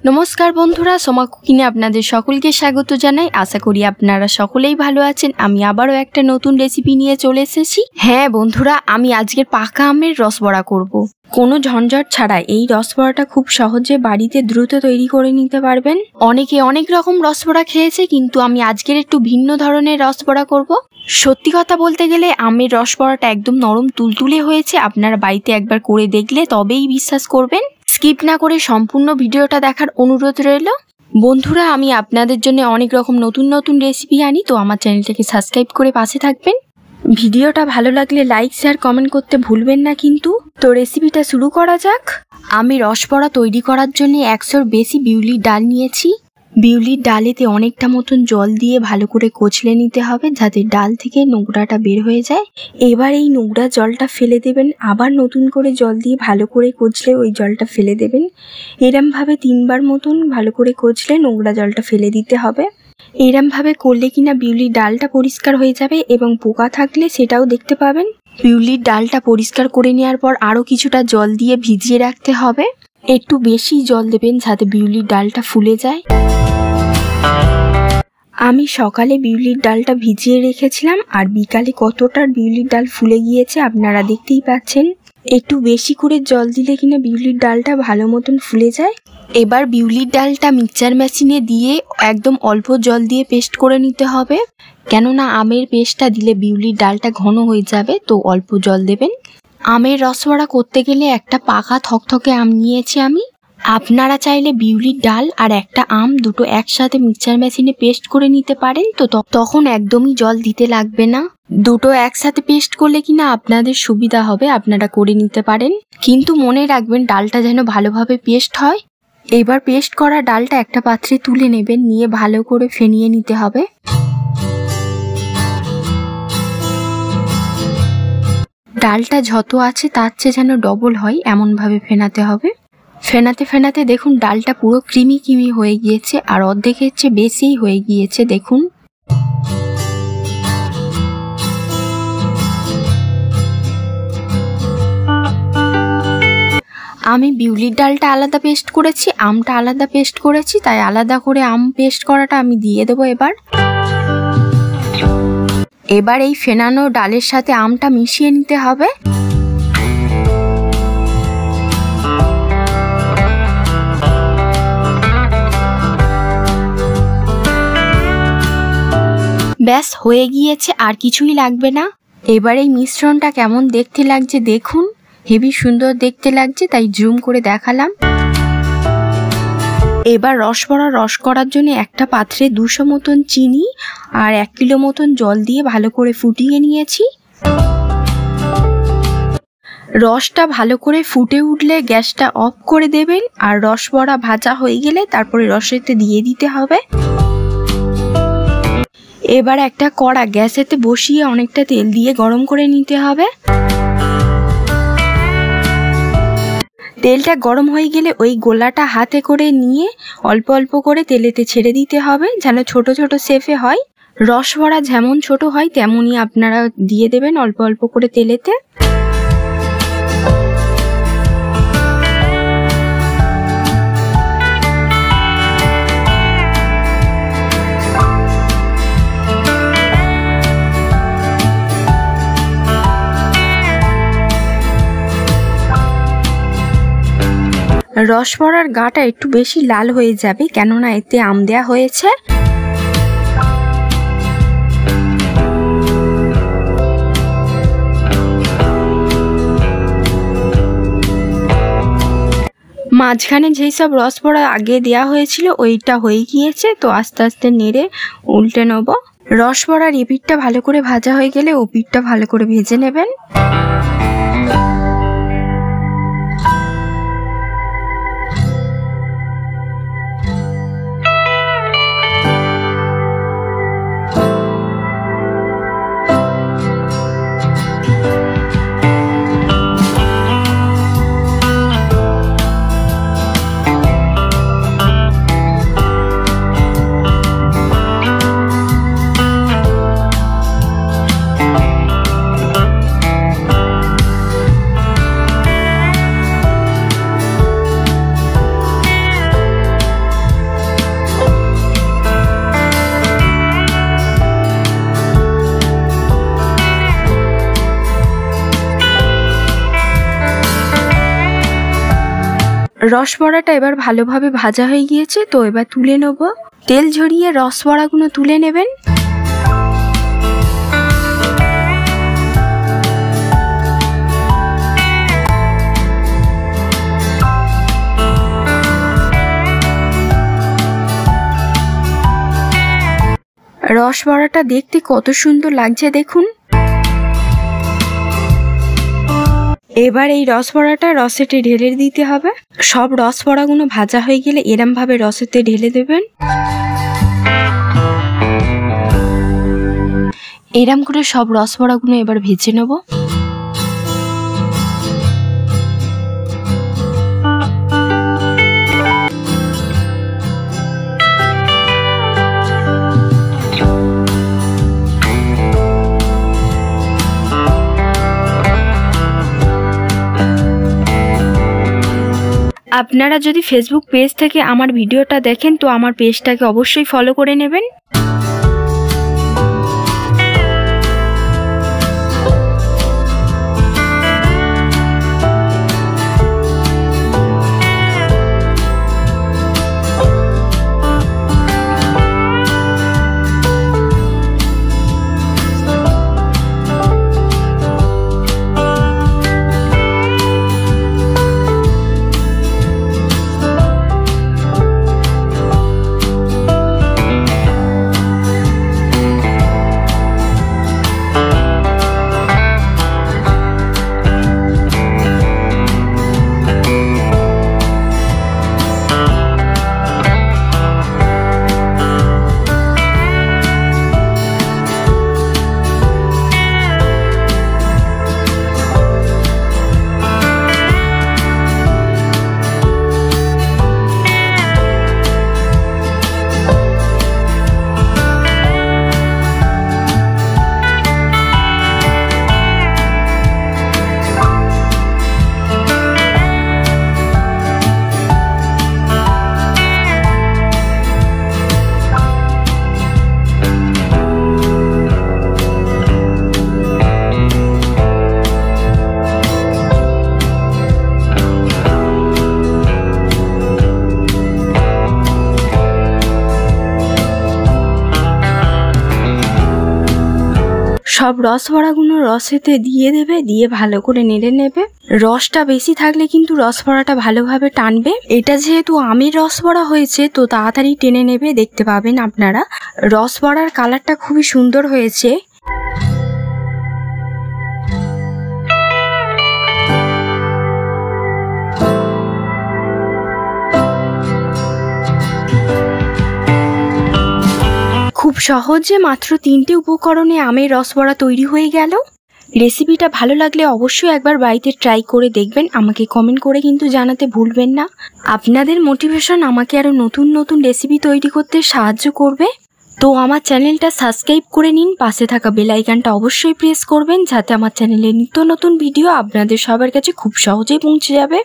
নমস্কার বন্ধুরা, সোমা কুকিংয়ে আপনাদের সকলকে স্বাগত জানাই। আশা করি আপনারা সকলেই ভালো আছেন। আমি আবারও একটা নতুন রেসিপি নিয়ে চলে এসেছি। হ্যাঁ বন্ধুরা, আমি আজকের পাকা আমের রসবড়া করব। কোনো ঝঞ্ঝট ছাড়া এই রসবড়াটা খুব সহজে বাড়িতে দ্রুত তৈরি করে নিতে পারবেন। অনেকে অনেক রকম রসবড়া খেয়েছে, কিন্তু আমি আজকের একটু ভিন্ন ধরনের রসবড়া করব। সত্যি কথা বলতে গেলে আমের রসবড়াটা একদম নরম তুলতুলে হয়েছে। আপনারা বাড়িতে একবার করে দেখলে তবেই বিশ্বাস করবেন। স্কিপ না করে সম্পূর্ণ ভিডিওটা দেখার অনুরোধ রইল। বন্ধুরা, আমি আপনাদের জন্য অনেক রকম নতুন নতুন রেসিপি আনি, তো আমার চ্যানেলটাকে সাবস্ক্রাইব করে পাশে থাকবেন। ভিডিওটা ভালো লাগলে লাইক শেয়ার কমেন্ট করতে ভুলবেন না কিন্তু। তো রেসিপিটা শুরু করা যাক। আমি রসবড়া তৈরি করার জন্য 100-র বেশি বিউলির ডাল নিয়েছি। বিউলির ডালেতে অনেকটা মতন জল দিয়ে ভালো করে কচলে নিতে হবে, যাতে ডাল থেকে নোংরাটা বের হয়ে যায়। এবার এই নোংরা জলটা ফেলে দেবেন, আবার নতুন করে জল দিয়ে ভালো করে কচলে ওই জলটা ফেলে দেবেন। এরমভাবে 3বার মতন ভালো করে কচলে নোংরা জলটা ফেলে দিতে হবে। এরমভাবে করলে কিনা বিউলির ডালটা পরিষ্কার হয়ে যাবে এবং পোকা থাকলে সেটাও দেখতে পাবেন। বিউলির ডালটা পরিষ্কার করে নেওয়ার পর আরও কিছুটা জল দিয়ে ভিজিয়ে রাখতে হবে। একটু বেশি জল দেবেন যাতে বিউলির ডালটা ফুলে যায়। আমি সকালে বিউলির ডালটা ভিজিয়ে রেখেছিলাম, আর বিকালে কতটা বিউলির ডাল ফুলে গিয়েছে আপনারা দেখতেই পাচ্ছেন। একটু বেশি করে জল দিলে কিনা বিউলির ডালটা ভালো মতন ফুলে যায়। এবার বিউলির ডালটা মিক্সচার মেশিনে দিয়ে একদম অল্প জল দিয়ে পেস্ট করে নিতে হবে, কেননা আমের পেস্টটা দিলে বিউলির ডালটা ঘন হয়ে যাবে, তো অল্প জল দেবেন। আমের রসবড়া করতে গেলে একটা পাকা থকথকে আম নিয়েছি আমি। আপনারা চাইলে বিউলির ডাল আর একটা আম দুটো একসাথে মিক্সচার মেশিনে পেস্ট করে নিতে পারেন, তো তখন একদমই জল দিতে লাগবে না। দুটো একসাথে পেস্ট করলে কিনা আপনাদের সুবিধা হবে, আপনারা করে নিতে পারেন। কিন্তু মনে রাখবেন ডালটা যেন ভালোভাবে পেস্ট হয়। এবার পেস্ট করা ডালটা একটা পাত্রে তুলে নেবেন, নিয়ে ভালো করে ফেনিয়ে নিতে হবে। ডালটা যত আছে তার চেয়ে যেন ডবল হয় এমনভাবে ফেনাতে হবে। ফেনাতে ফেনাতে দেখুন ডালটা পুরো ক্রিমি ক্রিমি হয়ে গিয়েছে, আর অর্ধেকের চেয়ে বেশিই হয়ে গিয়েছে। দেখুন আমি বিউলির ডালটা আলাদা পেস্ট করেছি, আমটা আলাদা পেস্ট করেছি, তাই আলাদা করে আম পেস্ট করাটা আমি দিয়ে দেবো। এবার এই ফেনানো ডালের সাথে আমটা মিশিয়ে নিতে হবে। ব্যাস হয়ে গিয়েছে, আর কিছুই লাগবে না। এবার এই মিশ্রণটা কেমন দেখতে লাগছে দেখুন, হেবি সুন্দর দেখতে লাগছে, তাই জুম করে দেখালাম। এবার রসবড়া রস করার জন্য একটা পাত্রে 200 মতন চিনি আর 1 কিলো মতন জল দিয়ে ভালো করে ফুটিয়ে নিয়েছি। রসটা ভালো করে ফুটে উঠলে গ্যাসটা অফ করে দেবেন, আর রসবড়া ভাজা হয়ে গেলে তারপরে রসেতে দিয়ে দিতে হবে। এবার একটা কড়া গ্যাসেতে বসিয়ে অনেকটা তেল দিয়ে গরম করে নিতে হবে। তেলটা গরম হয়ে গেলে ওই গোলাটা হাতে করে নিয়ে অল্প অল্প করে তেলেতে ছেড়ে দিতে হবে, যেন ছোট ছোট শেপে হয়। রসবড়া যেমন ছোট হয় তেমনই আপনারা দিয়ে দেবেন অল্প অল্প করে তেলেতে। রসবড়ার গাটা একটু বেশি লাল হয়ে যাবে, কেননা এতে আম দেয়া হয়েছে। মাঝখানে যেই সব রসবড়া আগে দেয়া হয়েছিল ওইটা হয়ে গিয়েছে, তো আস্তে আস্তে নেড়ে উল্টে নেব। রসবড়ার এপিঠটা ভালো করে ভাজা হয়ে গেলে ওপিঠটা ভালো করে ভেজে নেবেন। রসবড়াটা এবার ভালোভাবে ভাজা হয়ে গিয়েছে, তো এবার তুলে নেব। তেল ঝরিয়ে রসবড়াগুলো তুলে নেবেন। রসবড়াটা দেখতে কত সুন্দর লাগছে দেখুন। এবার এই রসবড়াটা রসেতে ঢেলে দিতে হবে। সব রসবড়াগুলো ভাজা হয়ে গেলে এরম ভাবে রসেতে ঢেলে দেবেন। এরম করে সব রসবড়াগুলো এবার ভেজে নেব। আপনারা যদি ফেসবুক পেজ থেকে আমার ভিডিওটা দেখেন তো আমার পেজটাকে অবশ্যই ফলো করে নেবেন। সব রসবড়াগুলো রসেতে দিয়ে দেবে, দিয়ে ভালো করে নেড়ে নেবে। রসটা বেশি থাকলে কিন্তু রসবড়াটা ভালোভাবে টানবে। এটা যেহেতু আমের রসবড়া হয়েছে তো তাড়াতাড়ি টেনে নেবে, দেখতে পাবেন আপনারা। রসবড়ার কালারটা খুবই সুন্দর হয়েছে। খুব সহজে মাত্র 3টে উপকরণে আমের রসবড়া তৈরি হয়ে গেল। রেসিপিটা ভালো লাগলে অবশ্যই একবার বাড়িতে ট্রাই করে দেখবেন। আমাকে কমেন্ট করে কিন্তু জানাতে ভুলবেন না। আপনাদের মোটিভেশন আমাকে আরো নতুন নতুন রেসিপি তৈরি করতে সাহায্য করবে। তো আমার চ্যানেলটা সাবস্ক্রাইব করে নিন, পাশে থাকা বেল আইকনটা অবশ্যই প্রেস করবেন যাতে আমার চ্যানেলে নিত্য নতুন ভিডিও আপনাদের সবার কাছে খুব সহজেই পৌঁছে যাবে।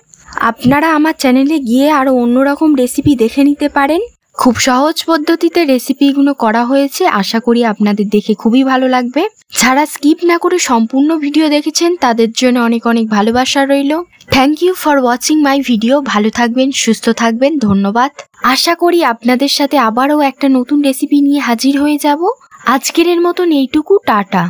আপনারা আমার চ্যানেলে গিয়ে আরো অন্যরকম রেসিপি দেখে নিতে পারেন। খুব সহজ পদ্ধতিতে রেসিপিগুলো করা হয়েছে, আশা করি আপনাদের দেখে খুবই ভালো লাগবে। যারা স্কিপ না করে সম্পূর্ণ ভিডিও দেখেছেন তাদের জন্য অনেক অনেক ভালোবাসা রইল। Thank you for watching my video. ভালো থাকবেন, সুস্থ থাকবেন, ধন্যবাদ। আশা করি আপনাদের সাথে আবারও একটা নতুন রেসিপি নিয়ে হাজির হয়ে যাব। আজকের মতন এইটুকু, টাটা।